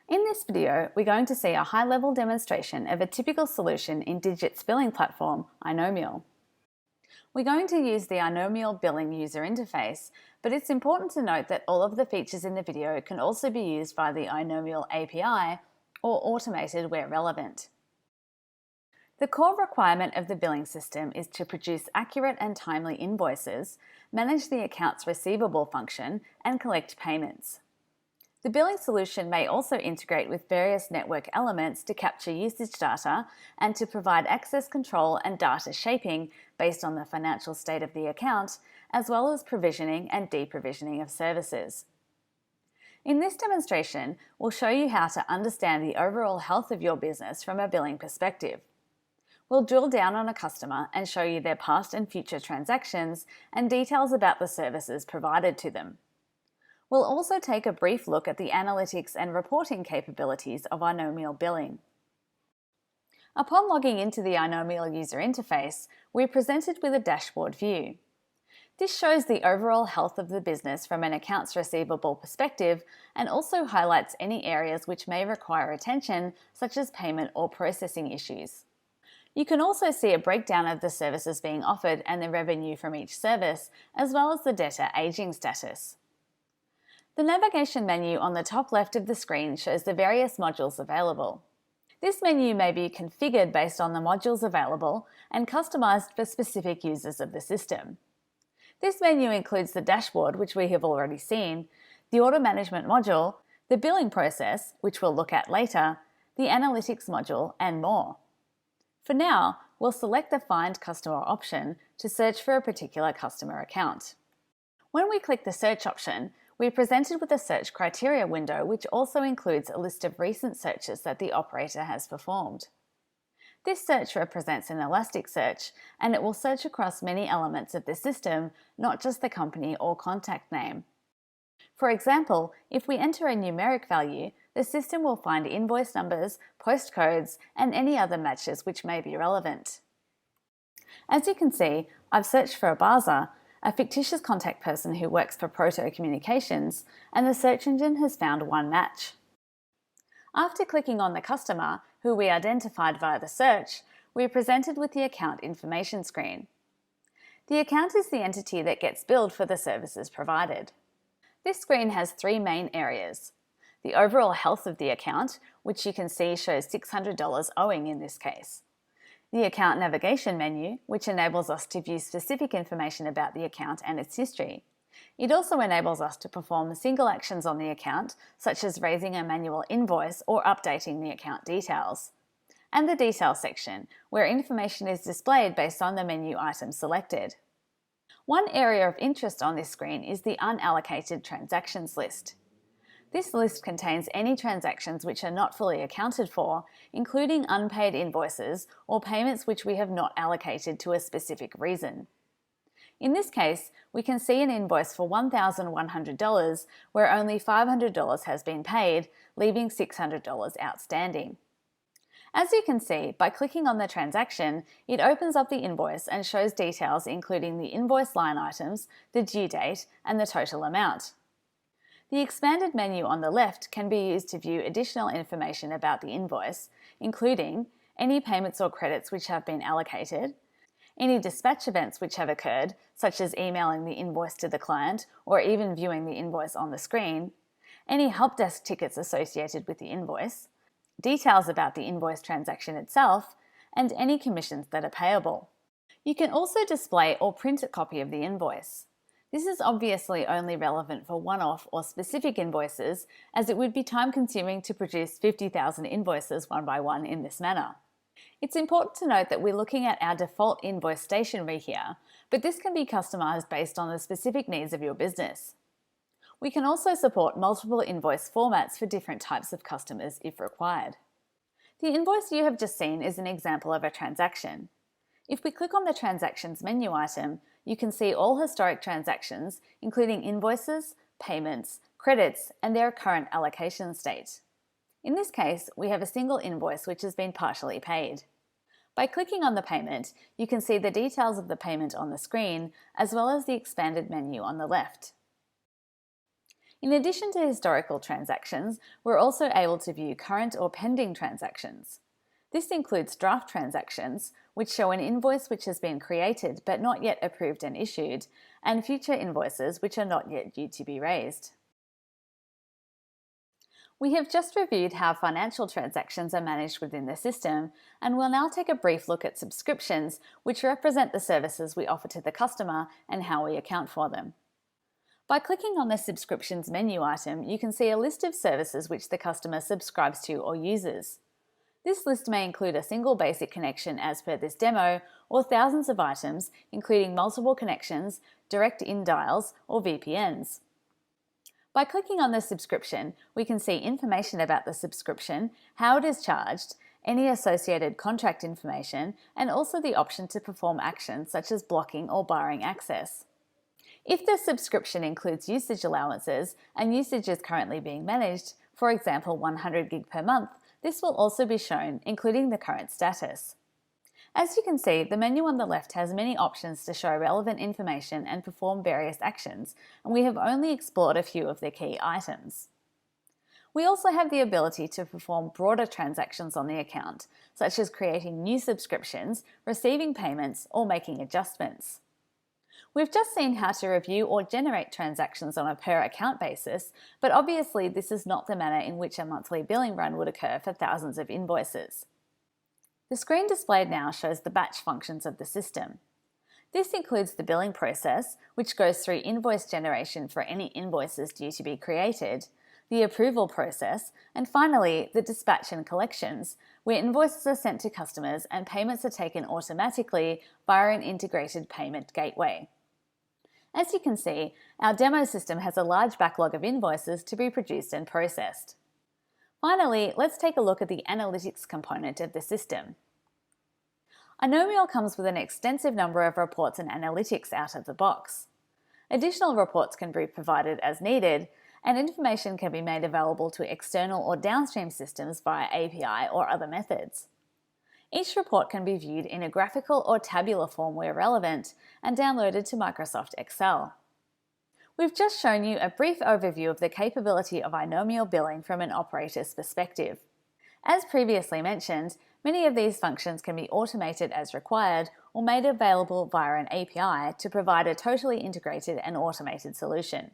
In this video, we're going to see a high-level demonstration of a typical solution in Digit's billing platform, iNomeal. We're going to use the iNomeal billing user interface, but it's important to note that all of the features in the video can also be used via the iNomeal API or automated where relevant. The core requirement of the billing system is to produce accurate and timely invoices, manage the accounts receivable function, and collect payments. The billing solution may also integrate with various network elements to capture usage data and to provide access control and data shaping based on the financial state of the account, as well as provisioning and deprovisioning of services. In this demonstration, we'll show you how to understand the overall health of your business from a billing perspective. We'll drill down on a customer and show you their past and future transactions and details about the services provided to them. We'll also take a brief look at the analytics and reporting capabilities of iNomeal billing. Upon logging into the iNomeal user interface, we're presented with a dashboard view. This shows the overall health of the business from an accounts receivable perspective and also highlights any areas which may require attention, such as payment or processing issues. You can also see a breakdown of the services being offered and the revenue from each service, as well as the debtor aging status. The navigation menu on the top left of the screen shows the various modules available. This menu may be configured based on the modules available and customized for specific users of the system. This menu includes the dashboard, which we have already seen, the order management module, the billing process, which we'll look at later, the analytics module, and more. For now, we'll select the Find Customer option to search for a particular customer account. When we click the search option, we're presented with a search criteria window, which also includes a list of recent searches that the operator has performed. This search represents an Elasticsearch, and it will search across many elements of the system, not just the company or contact name. For example, if we enter a numeric value, the system will find invoice numbers, postcodes, and any other matches which may be relevant. As you can see, I've searched for Abaza, a fictitious contact person who works for Proto Communications, and the search engine has found one match. After clicking on the customer, who we identified via the search, we're presented with the account information screen. The account is the entity that gets billed for the services provided. This screen has three main areas: the overall health of the account, which you can see shows $600 owing in this case; the account navigation menu, which enables us to view specific information about the account and its history. It also enables us to perform single actions on the account, such as raising a manual invoice or updating the account details. And the details section, where information is displayed based on the menu item selected. One area of interest on this screen is the unallocated transactions list. This list contains any transactions which are not fully accounted for, including unpaid invoices or payments which we have not allocated to a specific reason. In this case, we can see an invoice for $1,100 where only $500 has been paid, leaving $600 outstanding. As you can see, by clicking on the transaction, it opens up the invoice and shows details including the invoice line items, the due date, and the total amount. The expanded menu on the left can be used to view additional information about the invoice, including any payments or credits which have been allocated, any dispatch events which have occurred, such as emailing the invoice to the client or even viewing the invoice on the screen, any help desk tickets associated with the invoice, details about the invoice transaction itself, and any commissions that are payable. You can also display or print a copy of the invoice. This is obviously only relevant for one-off or specific invoices, as it would be time-consuming to produce 50,000 invoices one by one in this manner. It's important to note that we're looking at our default invoice stationery here, but this can be customized based on the specific needs of your business. We can also support multiple invoice formats for different types of customers if required. The invoice you have just seen is an example of a transaction. If we click on the Transactions menu item, you can see all historic transactions, including invoices, payments, credits, and their current allocation state. In this case, we have a single invoice which has been partially paid. By clicking on the payment, you can see the details of the payment on the screen, as well as the expanded menu on the left. In addition to historical transactions, we're also able to view current or pending transactions. This includes draft transactions, which show an invoice which has been created but not yet approved and issued, and future invoices which are not yet due to be raised. We have just reviewed how financial transactions are managed within the system, and we'll now take a brief look at subscriptions, which represent the services we offer to the customer and how we account for them. By clicking on the Subscriptions menu item, you can see a list of services which the customer subscribes to or uses. This list may include a single basic connection as per this demo, or thousands of items, including multiple connections, direct in-dials, or VPNs. By clicking on the subscription, we can see information about the subscription, how it is charged, any associated contract information, and also the option to perform actions such as blocking or barring access. If the subscription includes usage allowances and usage is currently being managed, for example 100 gig per month, this will also be shown, including the current status. As you can see, the menu on the left has many options to show relevant information and perform various actions, and we have only explored a few of the key items. We also have the ability to perform broader transactions on the account, such as creating new subscriptions, receiving payments, or making adjustments. We've just seen how to review or generate transactions on a per account basis, but obviously this is not the manner in which a monthly billing run would occur for thousands of invoices. The screen displayed now shows the batch functions of the system. This includes the billing process, which goes through invoice generation for any invoices due to be created, the approval process, and finally the dispatch and collections, where invoices are sent to customers and payments are taken automatically via an integrated payment gateway. As you can see, our demo system has a large backlog of invoices to be produced and processed. Finally, let's take a look at the analytics component of the system. Inomial comes with an extensive number of reports and analytics out of the box. Additional reports can be provided as needed, and information can be made available to external or downstream systems via API or other methods. Each report can be viewed in a graphical or tabular form where relevant, and downloaded to Microsoft Excel. We've just shown you a brief overview of the capability of Inomial billing from an operator's perspective. As previously mentioned, many of these functions can be automated as required or made available via an API to provide a totally integrated and automated solution.